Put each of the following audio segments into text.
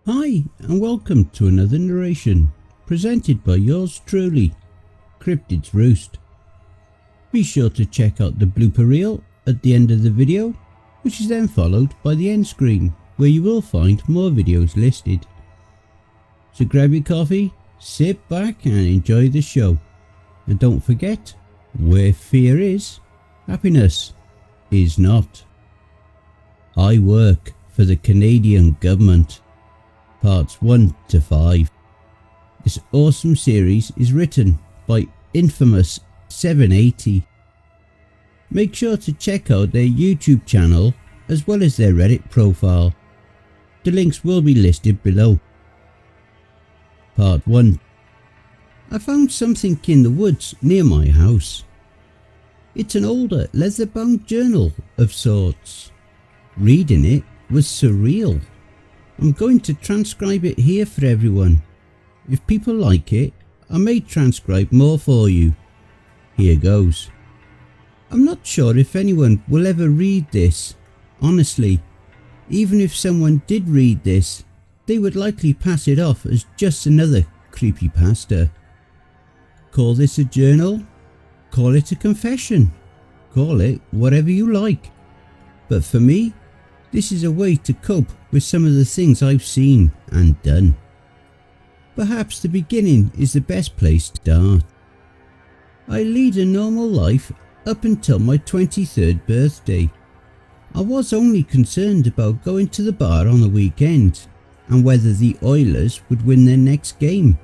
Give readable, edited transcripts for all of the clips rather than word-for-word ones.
Hi and welcome to another narration presented by yours truly, Cryptid's Roost. Be sure to check out the blooper reel at the end of the video, which is then followed by the end screen where you will find more videos listed. So grab your coffee, sit back and enjoy the show. And don't forget, where fear is, happiness is not. I work for the Canadian government. Parts 1 to 5. This awesome series is written by Infamous 780. Make sure to check out their YouTube channel as well as their Reddit profile. The links will be listed below. Part 1. I found something in the woods near my house. It's an older leather-bound journal of sorts. Reading it was surreal. I'm going to transcribe it here for everyone. If people like it, I may transcribe more for you. Here goes. I'm not sure if anyone will ever read this. Honestly, even if someone did read this, they would likely pass it off as just another creepypasta. Call this a journal, call it a confession, call it whatever you like. But for me, this is a way to cope with some of the things I've seen and done. Perhaps the beginning is the best place to start. I lead a normal life up until my 23rd birthday. I was only concerned about going to the bar on the weekend and whether the Oilers would win their next game.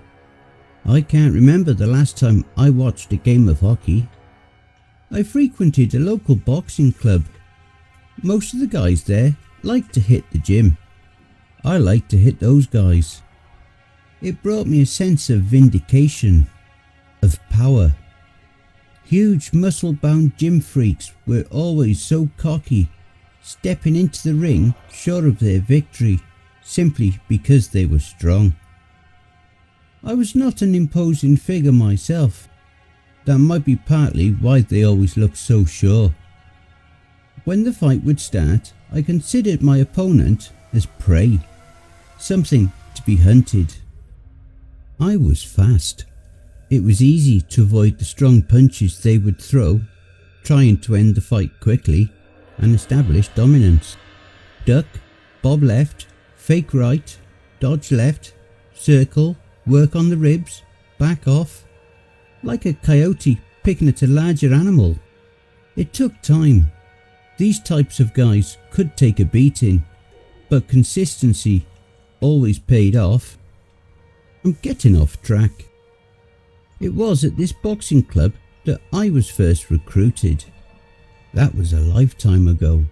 I can't remember the last time I watched a game of hockey. I frequented a local boxing club. Most of the guys there like to hit the gym. I like to hit those guys. It brought me a sense of vindication, of power. Huge muscle-bound gym freaks were always so cocky, stepping into the ring sure of their victory, simply because they were strong. I was not an imposing figure myself. That might be partly why they always looked so sure. When the fight would start, I considered my opponent as prey, something to be hunted. I was fast. It was easy to avoid the strong punches they would throw, trying to end the fight quickly and establish dominance. Duck, bob left, fake right, dodge left, circle, work on the ribs, back off. Like a coyote picking at a larger animal. It took time. These types of guys could take a beating, but consistency always paid off. I'm getting off track. It was at this boxing club that I was first recruited. That was a lifetime ago.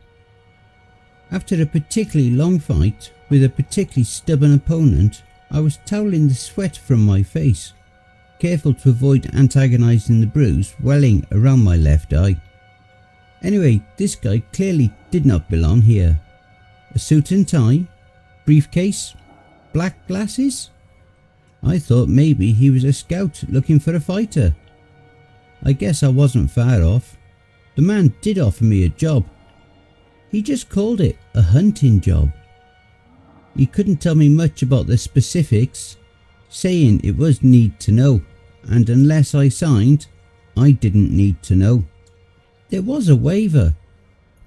After a particularly long fight with a particularly stubborn opponent, I was toweling the sweat from my face, careful to avoid antagonizing the bruise welling around my left eye. Anyway, this guy clearly did not belong here. A suit and tie, briefcase, black glasses? I thought maybe he was a scout looking for a fighter. I guess I wasn't far off. The man did offer me a job. He just called it a hunting job. He couldn't tell me much about the specifics, saying it was need to know, and unless I signed, I didn't need to know. There was a waiver.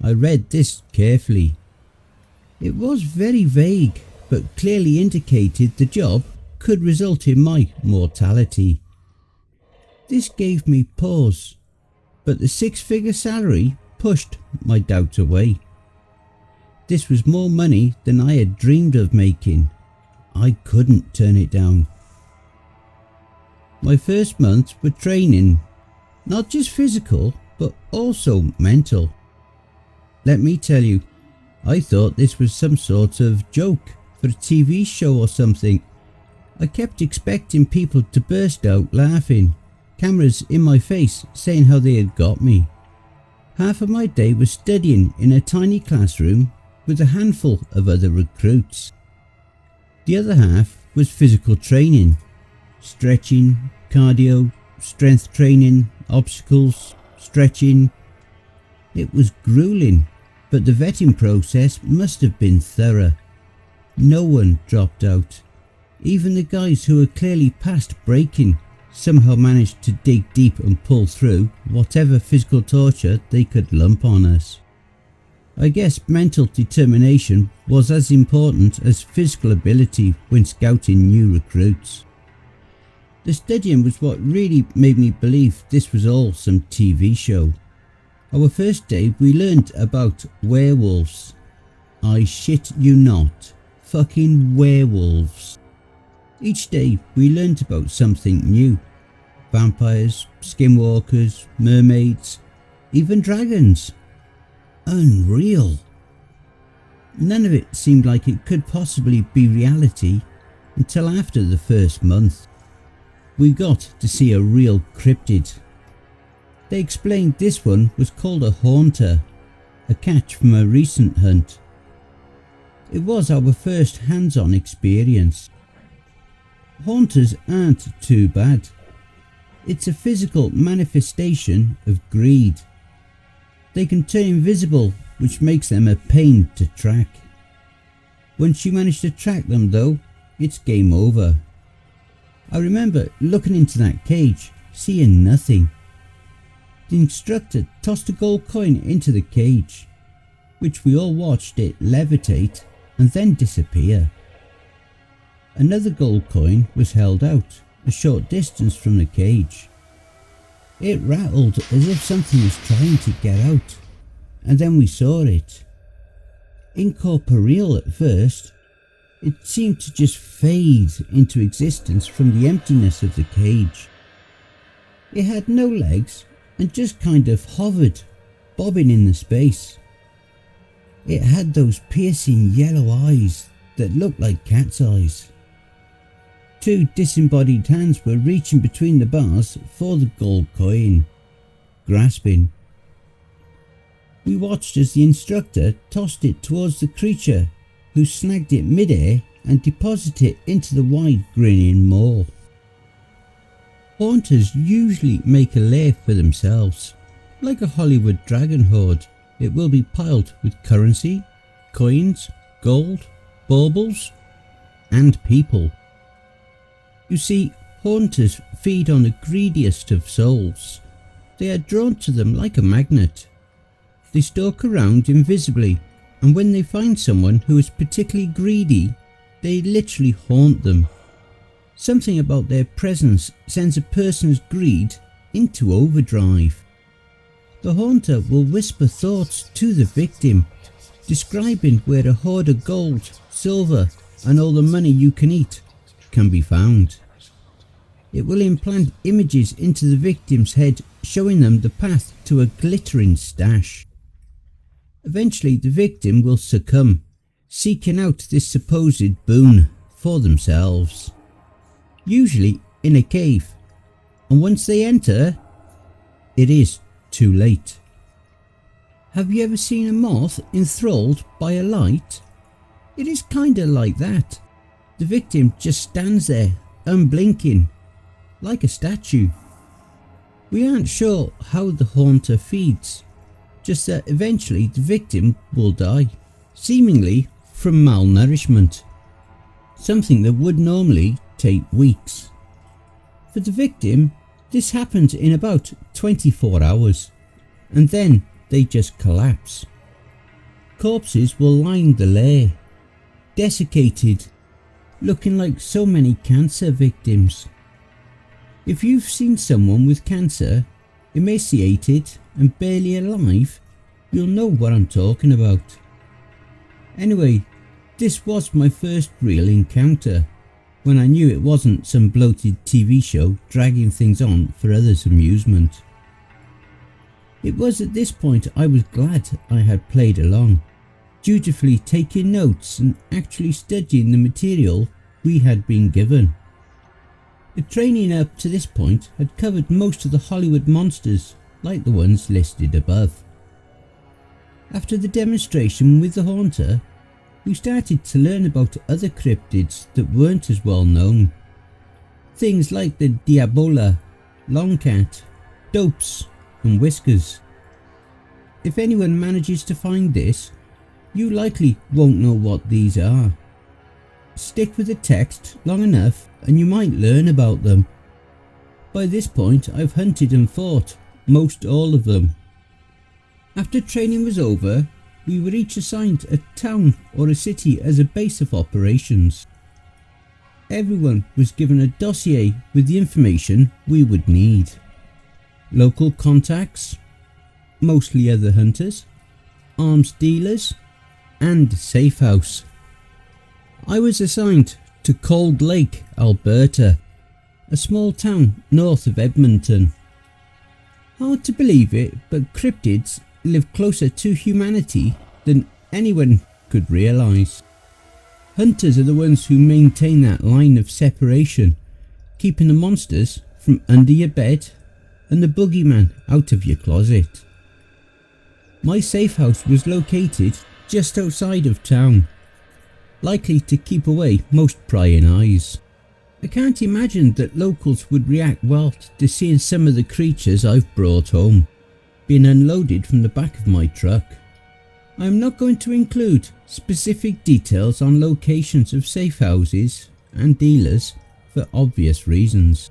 I read this carefully. It was very vague, but clearly indicated the job could result in my mortality. This gave me pause, but the six-figure salary pushed my doubt away. This was more money than I had dreamed of making. I couldn't turn it down. My first months were training, not just physical, but also mental. Let me tell you, I thought this was some sort of joke for a TV show or something. I kept expecting people to burst out laughing, cameras in my face saying how they had got me. Half of my day was studying in a tiny classroom with a handful of other recruits. The other half was physical training, stretching, cardio, strength training, obstacles, stretching. It was grueling, but the vetting process must have been thorough. No one dropped out. Even the guys who were clearly past breaking somehow managed to dig deep and pull through whatever physical torture they could lump on us. I guess mental determination was as important as physical ability when scouting new recruits. The studying was what really made me believe this was all some TV show. Our first day we learned about werewolves. I shit you not, fucking werewolves. Each day we learned about something new. Vampires, skinwalkers, mermaids, even dragons. Unreal. None of it seemed like it could possibly be reality until after the first month. We got to see a real cryptid. They explained this one was called a haunter, a catch from a recent hunt. It was our first hands-on experience. Haunters aren't too bad. It's a physical manifestation of greed. They can turn invisible, which makes them a pain to track. Once you manage to track them though, it's game over. I remember looking into that cage, seeing nothing. The instructor tossed a gold coin into the cage, which we all watched it levitate and then disappear. Another gold coin was held out a short distance from the cage. It rattled as if something was trying to get out, and then we saw it. Incorporeal at first, it seemed to just fade into existence from the emptiness of the cage. It had no legs and just kind of hovered, bobbing in the space. It had those piercing yellow eyes that looked like cat's eyes. Two disembodied hands were reaching between the bars for the gold coin, grasping. We watched as the instructor tossed it towards the creature, who snagged it mid-air and deposited it into the wide grinning maw. Haunters usually make a lair for themselves. Like a Hollywood dragon hoard, it will be piled with currency, coins, gold, baubles, and people. You see, haunters feed on the greediest of souls. They are drawn to them like a magnet. They stalk around invisibly, and when they find someone who is particularly greedy, they literally haunt them. Something about their presence sends a person's greed into overdrive. The haunter will whisper thoughts to the victim, describing where a hoard of gold, silver, and all the money you can eat can be found. It will implant images into the victim's head, showing them the path to a glittering stash. Eventually the victim will succumb, seeking out this supposed boon for themselves, usually in a cave, and once they enter, it is too late. Have you ever seen a moth enthralled by a light? It is kinda like that. The victim just stands there, unblinking, like a statue. We aren't sure how the haunter feeds, just that eventually the victim will die, seemingly from malnourishment, something that would normally take weeks. For the victim, this happens in about 24 hours, and then they just collapse. Corpses will line the lair, desiccated, looking like so many cancer victims. If you've seen someone with cancer, emaciated and barely alive, you'll know what I'm talking about. Anyway, this was my first real encounter, when I knew it wasn't some bloated TV show dragging things on for others' amusement. It was at this point I was glad I had played along, dutifully taking notes and actually studying the material we had been given. The training up to this point had covered most of the Hollywood monsters, like the ones listed above. After the demonstration with the haunter, we started to learn about other cryptids that weren't as well known. Things like the Diabola, Longcat, Dopes and Whiskers. If anyone manages to find this, you likely won't know what these are. stick with the text long enough and you might learn about them. By this point I've hunted and fought most all of them. After training was over, we were each assigned a town or a city as a base of operations. Everyone was given a dossier with the information we would need. Local contacts, mostly other hunters, arms dealers, and safe house. I was assigned to Cold Lake, Alberta, a small town north of Edmonton. Hard to believe it, but cryptids live closer to humanity than anyone could realise. Hunters are the ones who maintain that line of separation, keeping the monsters from under your bed and the boogeyman out of your closet. My safe house was located just outside of town, likely to keep away most prying eyes. I can't imagine that locals would react well to seeing some of the creatures I've brought home being unloaded from the back of my truck. I am not going to include specific details on locations of safe houses and dealers for obvious reasons.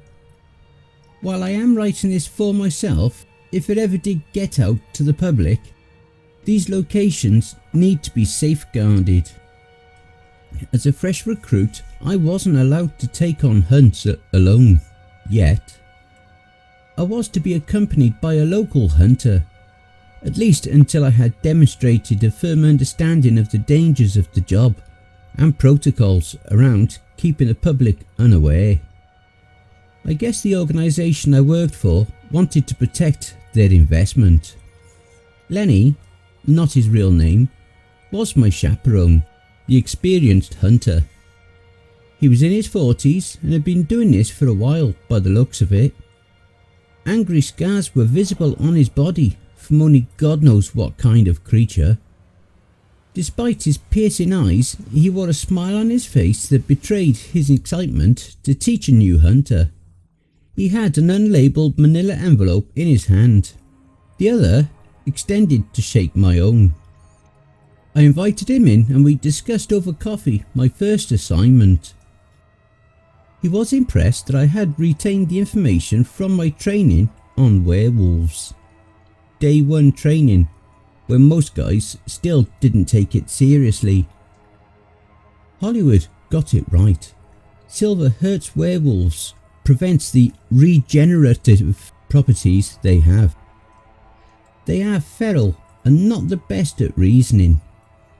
While I am writing this for myself, if it ever did get out to the public, these locations need to be safeguarded. As a fresh recruit, I wasn't allowed to take on hunts alone, yet. I was to be accompanied by a local hunter, at least until I had demonstrated a firm understanding of the dangers of the job and protocols around keeping the public unaware. I guess the organisation I worked for wanted to protect their investment. Lenny, not his real name, was my chaperone, the experienced hunter. He was in his 40s and had been doing this for a while by the looks of it. Angry scars were visible on his body from only God knows what kind of creature. Despite his piercing eyes, he wore a smile on his face that betrayed his excitement to teach a new hunter. He had an unlabelled manila envelope in his hand, the other extended to shake my own. I invited him in and we discussed over coffee my first assignment. He was impressed that I had retained the information from my training on werewolves. Day 1 training, when most guys still didn't take it seriously. Hollywood got it right. Silver hurts werewolves, prevents the regenerative properties they have. They are feral and not the best at reasoning,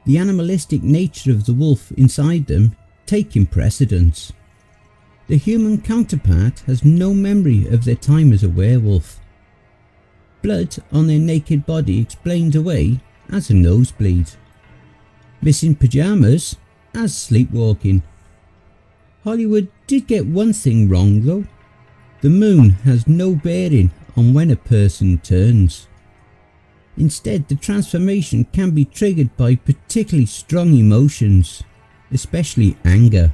the animalistic nature of the wolf inside them taking precedence. The human counterpart has no memory of their time as a werewolf. Blood on their naked body explained away as a nosebleed. Missing pyjamas as sleepwalking. Hollywood did get one thing wrong though. The moon has no bearing on when a person turns. Instead, the transformation can be triggered by particularly strong emotions, especially anger.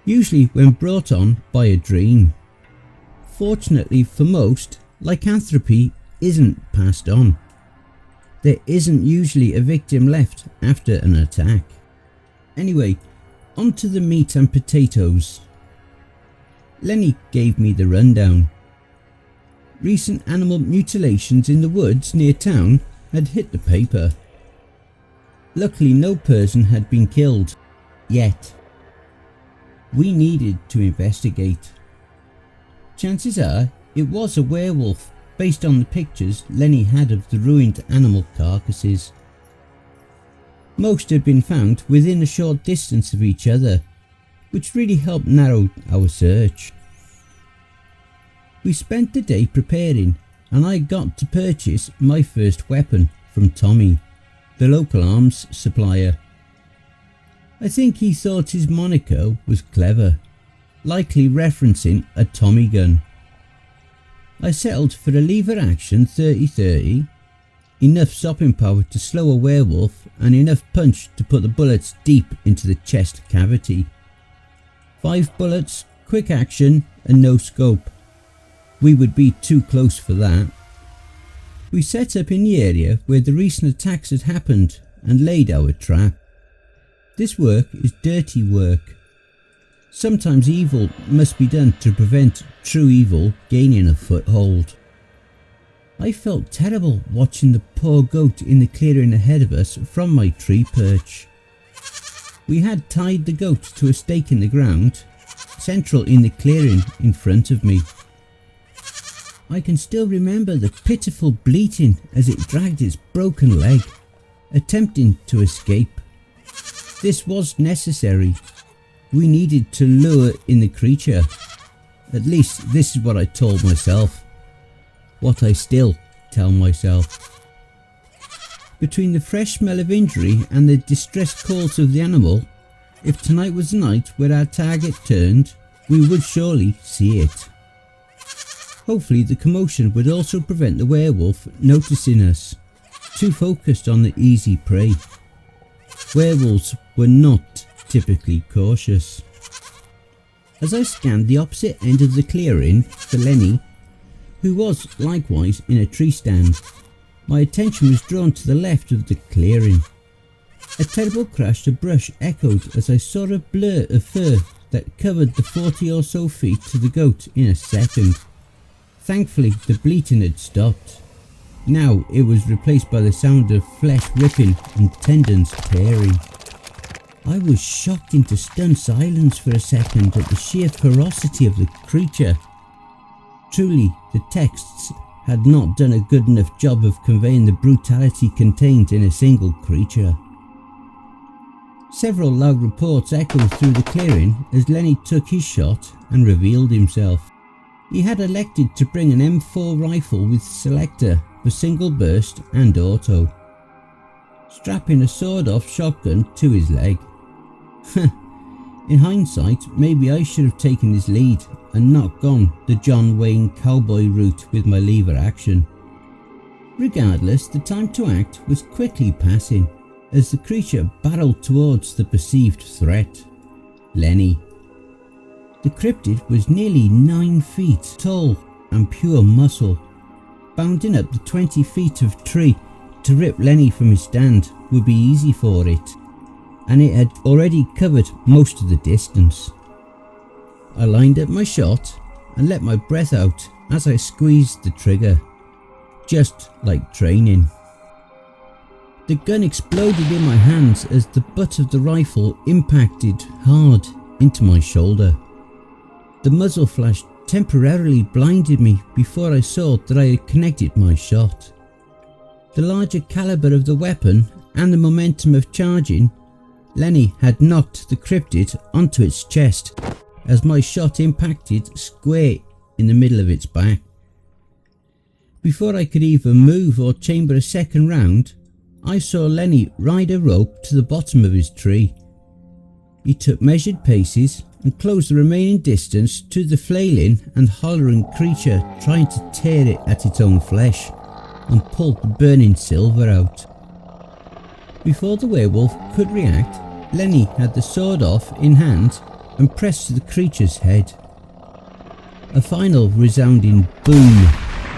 Usually when brought on by a dream. Fortunately for most, lycanthropy isn't passed on. There isn't usually a victim left after an attack. Anyway, on to the meat and potatoes. Lenny gave me the rundown. Recent animal mutilations in the woods near town had hit the paper. Luckily no person had been killed, yet. We needed to investigate. Chances are it was a werewolf based on the pictures Lenny had of the ruined animal carcasses. Most had been found within a short distance of each other, which really helped narrow our search. We spent the day preparing and I got to purchase my first weapon from Tommy, the local arms supplier. I think he thought his moniker was clever, likely referencing a Tommy gun. I settled for a lever action 30-30, enough stopping power to slow a werewolf and enough punch to put the bullets deep into the chest cavity. 5 bullets, quick action and no scope. We would be too close for that. We set up in the area where the recent attacks had happened and laid our trap. This work is dirty work. Sometimes evil must be done to prevent true evil gaining a foothold. I felt terrible watching the poor goat in the clearing ahead of us from my tree perch. We had tied the goat to a stake in the ground, central in the clearing in front of me. I can still remember the pitiful bleating as it dragged its broken leg, attempting to escape. This was necessary. We needed to lure in the creature. At least this is what I told myself. What I still tell myself. Between the fresh smell of injury and the distressed calls of the animal, if tonight was the night where our target turned, we would surely see it. Hopefully the commotion would also prevent the werewolf noticing us, too focused on the easy prey. Werewolves were not typically cautious. As I scanned the opposite end of the clearing for Lenny, who was likewise in a tree stand, my attention was drawn to the left of the clearing. A terrible crash of brush echoed as I saw a blur of fur that covered the 40 or so feet to the goat in a second. Thankfully the bleating had stopped. Now it was replaced by the sound of flesh ripping and tendons tearing. I was shocked into stunned silence for a second at the sheer ferocity of the creature. Truly, the texts had not done a good enough job of conveying the brutality contained in a single creature. Several loud reports echoed through the clearing as Lenny took his shot and revealed himself. He had elected to bring an M4 rifle with selector for single burst and auto, strapping a sawed-off shotgun to his leg. In hindsight, maybe I should have taken his lead and not gone the John Wayne cowboy route with my lever action. Regardless, the time to act was quickly passing as the creature barreled towards the perceived threat, Lenny. The cryptid was nearly 9 feet tall and pure muscle. Bounding up the 20 feet of tree to rip Lenny from his stand would be easy for it, and it had already covered most of the distance. I lined up my shot and let my breath out as I squeezed the trigger, just like training. The gun exploded in my hands as the butt of the rifle impacted hard into my shoulder. The muzzle flash temporarily blinded me before I saw that I had connected my shot. The larger caliber of the weapon and the momentum of charging, Lenny had knocked the cryptid onto its chest as my shot impacted square in the middle of its back. Before I could either move or chamber a second round, I saw Lenny ride a rope to the bottom of his tree. He took measured paces and closed the remaining distance to the flailing and hollering creature trying to tear it at its own flesh, and pulled the burning silver out. Before the werewolf could react, Lenny had the sword off in hand and pressed to the creature's head. A final resounding boom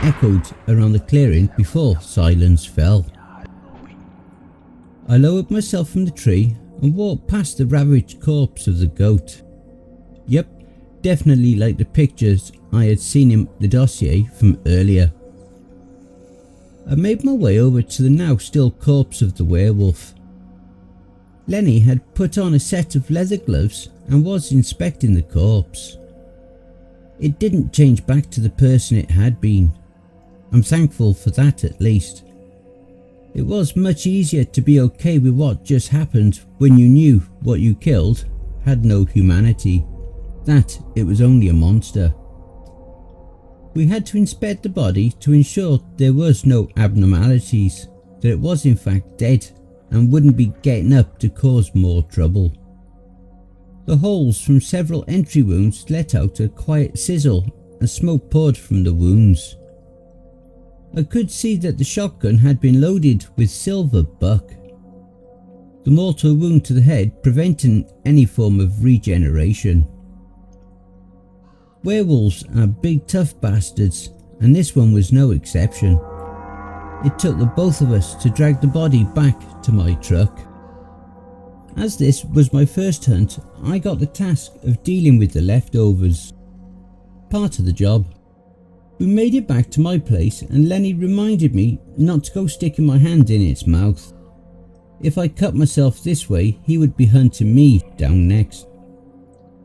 echoed around the clearing before silence fell. I lowered myself from the tree and walked past the ravaged corpse of the goat. Yep, definitely like the pictures I had seen in the dossier from earlier. I made my way over to the now still corpse of the werewolf. Lenny had put on a set of leather gloves and was inspecting the corpse. It didn't change back to the person it had been. I'm thankful for that at least. It was much easier to be okay with what just happened when you knew what you killed had no humanity, that it was only a monster. We had to inspect the body to ensure there was no abnormalities, that it was in fact dead and wouldn't be getting up to cause more trouble. The holes from several entry wounds let out a quiet sizzle and smoke poured from the wounds. I could see that the shotgun had been loaded with silver buck, the mortal wound to the head preventing any form of regeneration. Werewolves are big tough bastards, and this one was no exception. It took the both of us to drag the body back to my truck. As this was my first hunt, I got the task of dealing with the leftovers. Part of the job. We made it back to my place and Lenny reminded me not to go sticking my hand in its mouth. If I cut myself this way, he would be hunting me down next.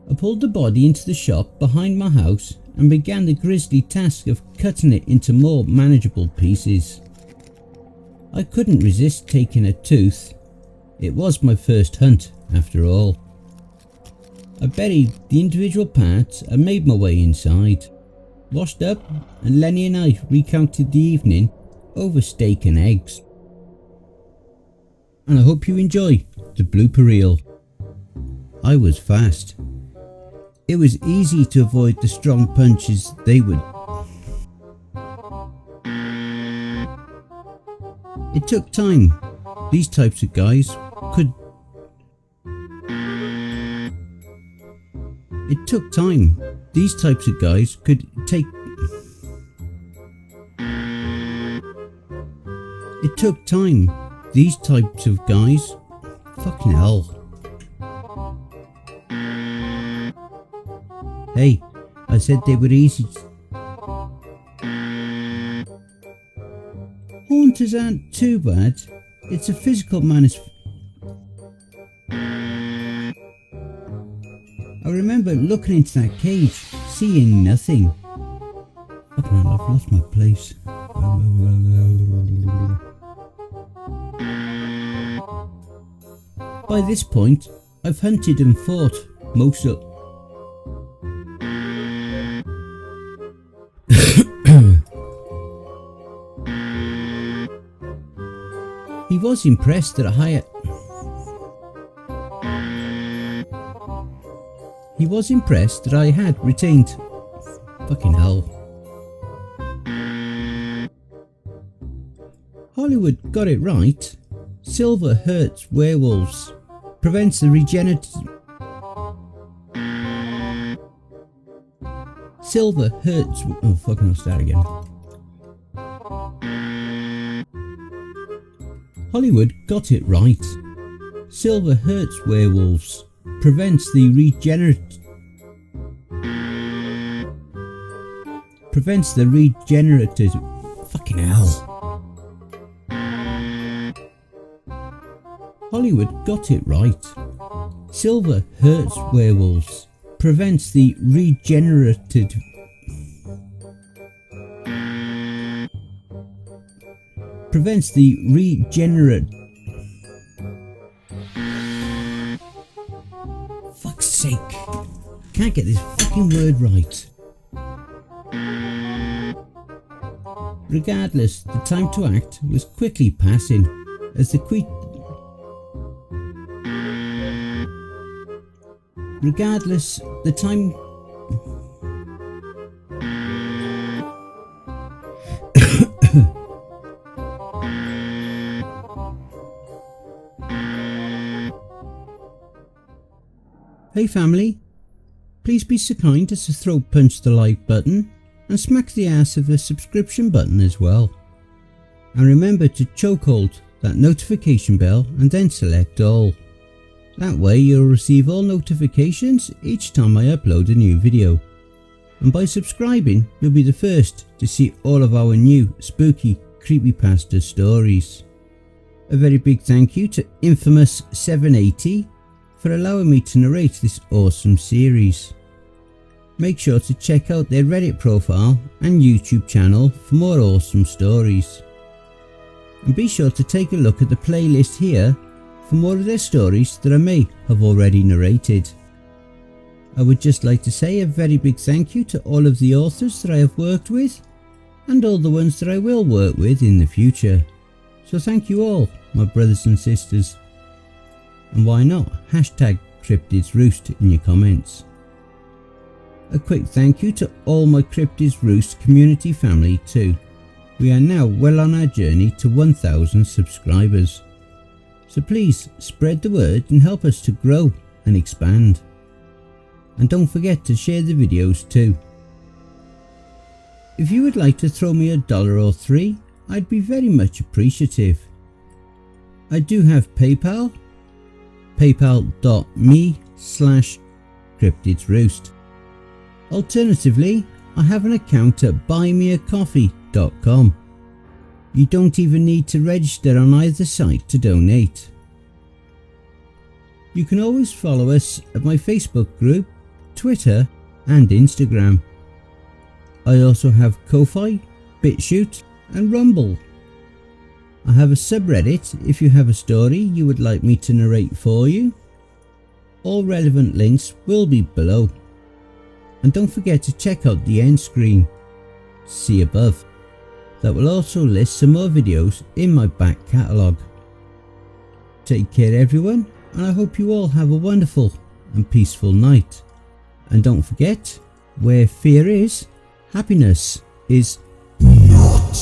I pulled the body into the shop behind my house and began the grisly task of cutting it into more manageable pieces. I couldn't resist taking a tooth. It was my first hunt after all. I buried the individual parts and made my way inside. Washed up, and Lenny and I recounted the evening over steak and eggs. And I hope you enjoy the blooper reel. I was fast. It was easy to avoid the strong punches they would. It took time. These types of guys could. It took time. These types of guys could take. It took time. These types of guys. Fucking hell. Hey, I said they were easy. Haunters aren't too bad. It's a physical I remember looking into that cage, seeing nothing. Fucking hell, I've lost my place. By this point, I've hunted and fought most of. He was impressed that I had retained. Fucking hell. Hollywood got it right. Silver hurts werewolves. Prevents the Silver hurts. Oh fucking, I'll start again. Hollywood got it right. Silver hurts werewolves. Prevents the regenerative. Fucking hell. Hollywood got it right. Silver hurts werewolves. Prevents the regenerative. Fuck's sake. Can't get this fucking word right. Regardless, the time to act was quickly passing as the Hey family, please be so kind as to throat punch the like button and smack the ass of the subscription button as well. And remember to chokehold that notification bell and then select all. That way you'll receive all notifications each time I upload a new video. And by subscribing, you'll be the first to see all of our new spooky creepypasta stories. A very big thank you to Infamous 780 for allowing me to narrate this awesome series. Make sure to check out their Reddit profile and YouTube channel for more awesome stories. And be sure to take a look at the playlist here for more of their stories that I may have already narrated. I would just like to say a very big thank you to all of the authors that I have worked with and all the ones that I will work with in the future. So thank you all, my brothers and sisters. And why not hashtag Cryptids Roost in your comments. A quick thank you to all my Cryptids Roost community family too. We are now well on our journey to 1000 subscribers. So please spread the word and help us to grow and expand. And don't forget to share the videos too. If you would like to throw me $1 or $3, I'd be very much appreciative. I do have PayPal, paypal.me/cryptidsroost. Alternatively, I have an account at buymeacoffee.com. You don't even need to register on either site to donate. You can always follow us at my Facebook group, Twitter and Instagram. I also have Ko-Fi, BitChute and Rumble. I have a subreddit if you have a story you would like me to narrate for you. All relevant links will be below. And don't forget to check out the end screen, see above. That will also list some more videos in my back catalogue. Take care everyone, and I hope you all have a wonderful and peaceful night. And don't forget, where fear is, happiness is not.